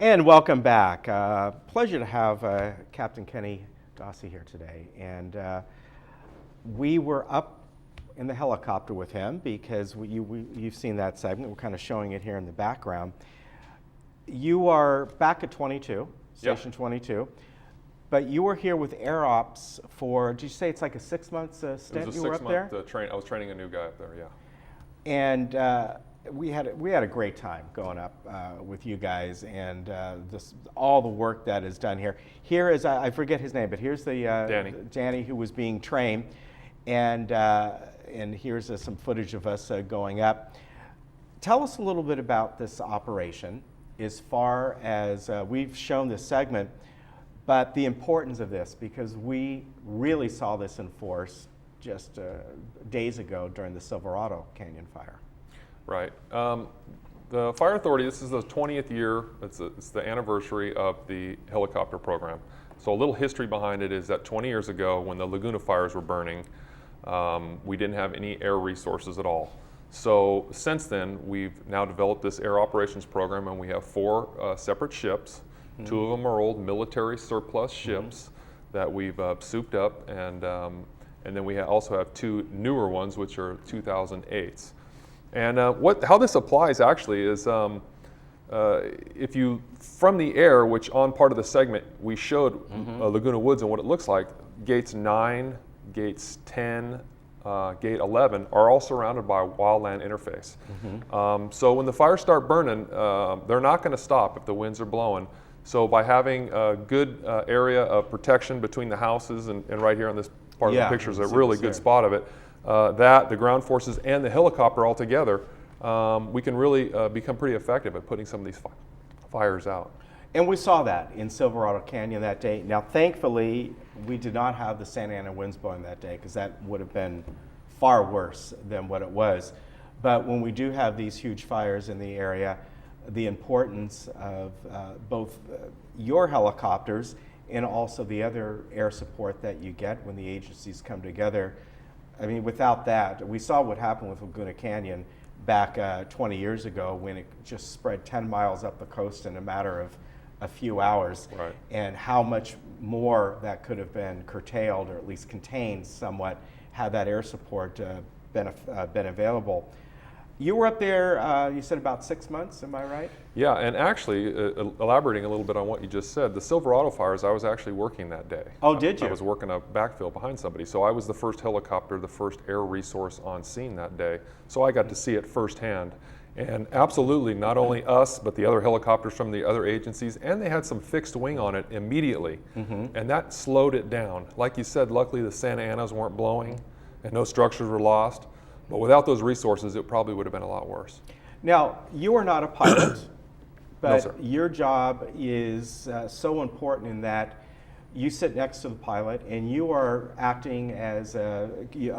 And welcome back. Pleasure to have Captain Kenny Dossey here today. And we were up in the helicopter with him because you've seen that segment. We're kind of showing it here in the background. You are back at 22, Station 22, but you were here with Air Ops for, did you say it's like a 6 month stint you were up there? It was a 6-month I was training a new guy up there, yeah. And we had a great time going up with you guys, and all the work that is done here. Here is, I forget his name, but here's the Danny who was being trained, and here's some footage of us going up. Tell us a little bit about this operation, as far as we've shown this segment, but the importance of this, because we really saw this in force just days ago during the Silverado Canyon fire. Right. The Fire Authority, this is the 20th year, it's the anniversary of the helicopter program. So a little history behind it is that 20 years ago, when the Laguna fires were burning, we didn't have any air resources at all. So since then, we've now developed this air operations program, and we have 4 separate ships. Mm-hmm. 2 of them are old military surplus ships that we've souped up, and then we also have 2 newer ones, which are 2008s. And how this applies actually is if you, from the air, which on part of the segment we showed Laguna Woods and what it looks like, gates 9, gates 10, gate 11 are all surrounded by a wildland interface. So when the fires start burning, they're not going to stop if the winds are blowing. So by having a good area of protection between the houses and right here on this part of the picture is a really good spot of it, the ground forces and the helicopter all together, we can really become pretty effective at putting some of these fires out. And we saw that in Silverado Canyon that day. Now, thankfully, we did not have the Santa Ana winds blowing that day, because that would have been far worse than what it was. But when we do have these huge fires in the area, the importance of both your helicopters and also the other air support that you get when the agencies come together. I mean, without that, we saw what happened with Laguna Canyon back 20 years ago, when it just spread 10 miles up the coast in a matter of a few hours, and how much more that could have been curtailed, or at least contained somewhat, had that air support been available. You were up there, you said about 6 months, am I right? Yeah, and actually, elaborating a little bit on what you just said, the Silverado fires, I was actually working that day. Oh, did you? I was working a backfill behind somebody, so I was the first helicopter, the first air resource on scene that day, so I got to see it firsthand. And absolutely, not only us, but the other helicopters from the other agencies, and they had some fixed wing on it immediately, and that slowed it down. Like you said, luckily the Santa Anas weren't blowing, and no structures were lost. But without those resources, it probably would have been a lot worse. Now, you are not a pilot, but No, your job is so important in that you sit next to the pilot and you are acting as a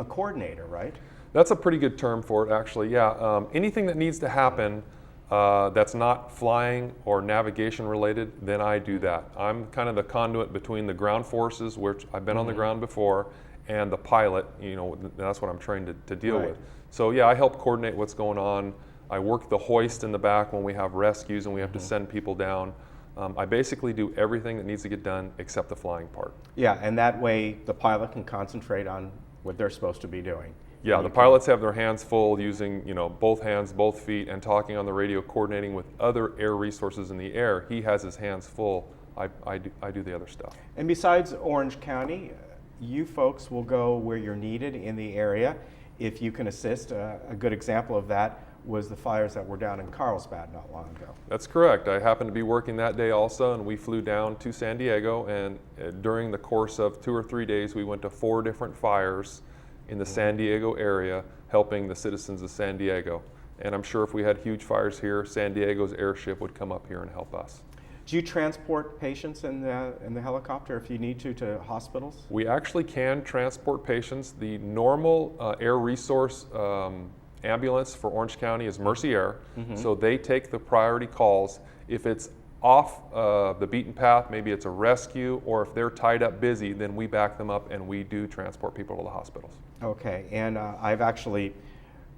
coordinator, right? That's a pretty good term for it, actually, yeah. Anything that needs to happen that's not flying or navigation related, then I do that. I'm kind of the conduit between the ground forces, which I've been on the ground before, and the pilot. You know, that's what I'm trained to deal with. So yeah, I help coordinate what's going on. I work the hoist in the back when we have rescues and we have to send people down. I basically do everything that needs to get done except the flying part. Yeah, and that way the pilot can concentrate on what they're supposed to be doing. Yeah, the pilots have their hands full using, both hands, both feet, and talking on the radio, coordinating with other air resources in the air. He has his hands full. I do the other stuff. And besides Orange County, you folks will go where you're needed in the area if you can assist. A good example of that was the fires that were down in Carlsbad not long ago. That's correct. I happened to be working that day also, and we flew down to San Diego, and during the course of 2 or 3 days, we went to 4 different fires in the San Diego area, helping the citizens of San Diego. And I'm sure if we had huge fires here, San Diego's airship would come up here and help us. Do you transport patients in the helicopter if you need to hospitals? We actually can transport patients. The normal air resource ambulance for Orange County is Mercy Air, so they take the priority calls. If it's off the beaten path, maybe it's a rescue, or if they're tied up busy, then we back them up and we do transport people to the hospitals. Okay, and I've actually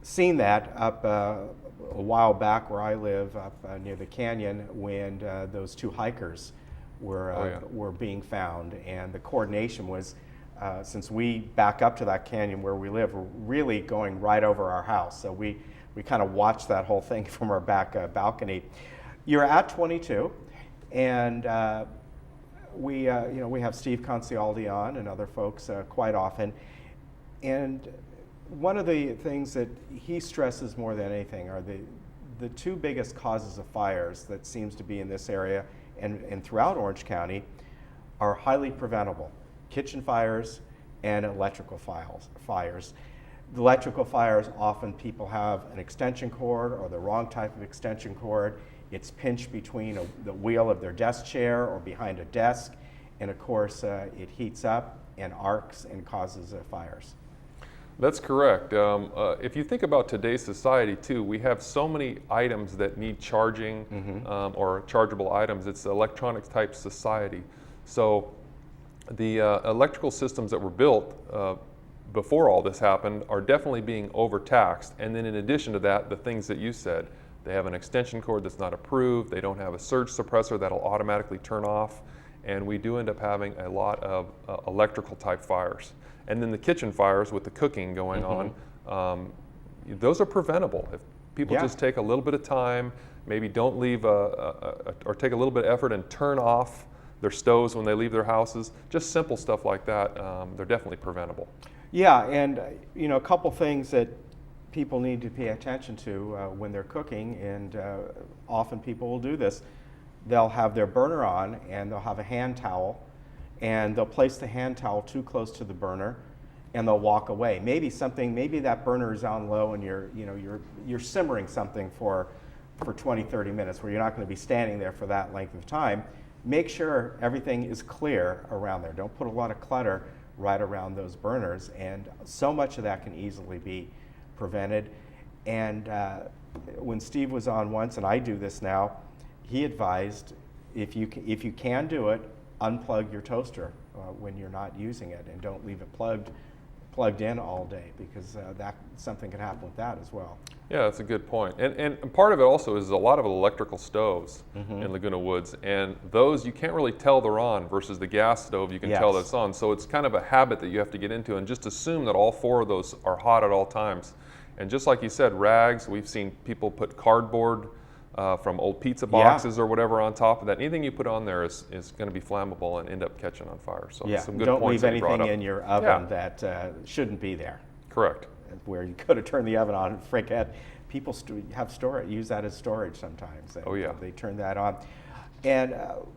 seen that up a while back where I live, up near the canyon, when those two hikers were being found, and the coordination was, since we back up to that canyon where we live, we're really going right over our house. So we kind of watched that whole thing from our back balcony. You're at 22, and we have Steve Concialdi on and other folks quite often. And one of the things that he stresses more than anything are the two biggest causes of fires that seems to be in this area and throughout Orange County are highly preventable: kitchen fires and electrical fires. The electrical fires, often people have an extension cord or the wrong type of extension cord. It's pinched between the wheel of their desk chair or behind a desk, and of course it heats up and arcs and causes fires. That's correct. If you think about today's society too, we have so many items that need charging or chargeable items. It's an electronics type society. So the electrical systems that were built before all this happened are definitely being overtaxed. And then in addition to that, the things that you said, they have an extension cord that's not approved, they don't have a surge suppressor that'll automatically turn off, and we do end up having a lot of electrical type fires. And then the kitchen fires with the cooking going on, those are preventable. If people just take a little bit of time, maybe don't leave or take a little bit of effort and turn off their stoves when they leave their houses, just simple stuff like that, they're definitely preventable. Yeah, and a couple things that people need to pay attention to when they're cooking, and often people will do this. They'll have their burner on and they'll have a hand towel, and they'll place the hand towel too close to the burner, and they'll walk away. Maybe that burner is on low, and you're simmering something for 20, 30 minutes, where you're not going to be standing there for that length of time. Make sure everything is clear around there. Don't put a lot of clutter right around those burners, and so much of that can easily be prevented. And when Steve was on once, and I do this now, he advised, if you can do it, unplug your toaster when you're not using it, and don't leave it plugged in all day, because something can happen with that as well. Yeah, that's a good point. And part of it also is a lot of electrical stoves in Laguna Woods, and those you can't really tell they're on, versus the gas stove you can tell that's on. So it's kind of a habit that you have to get into, and just assume that all four of those are hot at all times. And just like you said, rags, we've seen people put cardboard from old pizza boxes or whatever on top of that. Anything you put on there is going to be flammable and end up catching on fire. So some good don't points leave that anything in your oven that shouldn't be there. Correct. Where you could have turned the oven on and forget. People use that as storage sometimes. They turn that on. And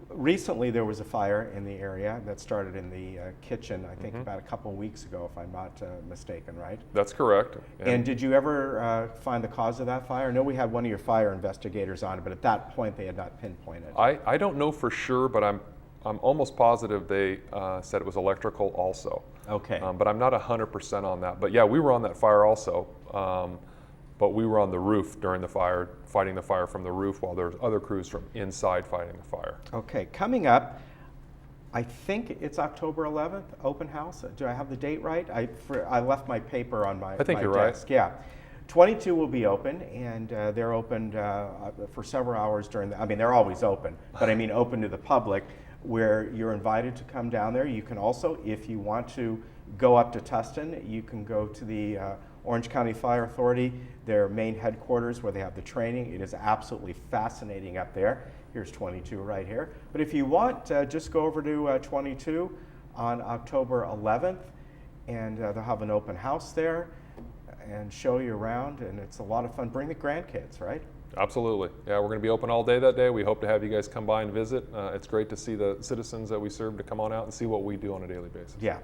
recently there was a fire in the area that started in the kitchen, I think about a couple of weeks ago, if I'm not mistaken, right? That's correct. And did you ever find the cause of that fire? I know we had one of your fire investigators on, but at that point they had not pinpointed. I don't know for sure, but I'm almost positive they said it was electrical also. Okay. But I'm not 100% on that. But yeah, we were on that fire also. But we were on the roof during the fire, fighting the fire from the roof, while there's other crews from inside fighting the fire. Okay, coming up, I think it's October 11th, open house. Do I have the date right? I left my paper on my I think you're desk. right. Yeah. 22 will be open, and they're opened for several hours they're always open, but I mean open to the public, where you're invited to come down there. You can also, if you want to go up to Tustin, you can go to the Orange County Fire Authority, their main headquarters, where they have the training. It is absolutely fascinating up there. Here's 22 right here. But if you want, just go over to 22 on October 11th, and they'll have an open house there and show you around, and it's a lot of fun. Bring the grandkids, right? Absolutely. Yeah, we're going to be open all day that day. We hope to have you guys come by and visit. It's great to see the citizens that we serve to come on out and see what we do on a daily basis. Yeah,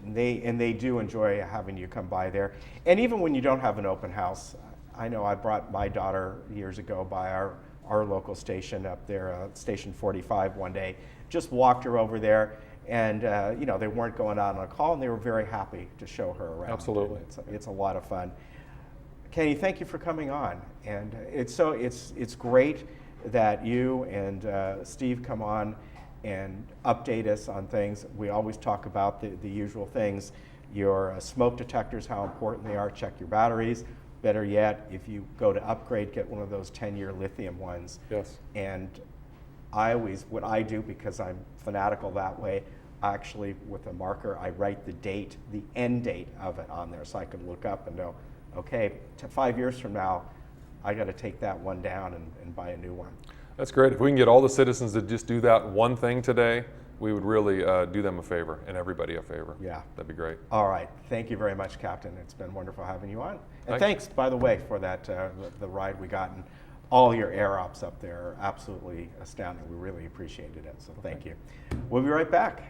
they do enjoy having you come by there. And even when you don't have an open house, I know I brought my daughter years ago by our local station up there, Station 45 one day, just walked her over there, and they weren't going out on a call, and they were very happy to show her around. Absolutely. It's a lot of fun. Kenny, thank you for coming on, and it's great that you and Steve come on and update us on things. We always talk about the usual things, your smoke detectors, how important they are. Check your batteries. Better yet, if you go to upgrade, get one of those 10-year lithium ones. Yes. And what I do, because I'm fanatical that way, actually with a marker, I write the date, the end date of it on there, so I can look up and know, okay, 5 years from now, I got to take that one down and buy a new one. That's great. If we can get all the citizens to just do that one thing today, we would really do them a favor and everybody a favor. Yeah. That'd be great. All right. Thank you very much, Captain. It's been wonderful having you on. And Thanks. thanks, by the way, for that the ride we got, and all your air ops up there are absolutely astounding. We really appreciated it. So thank you. We'll be right back.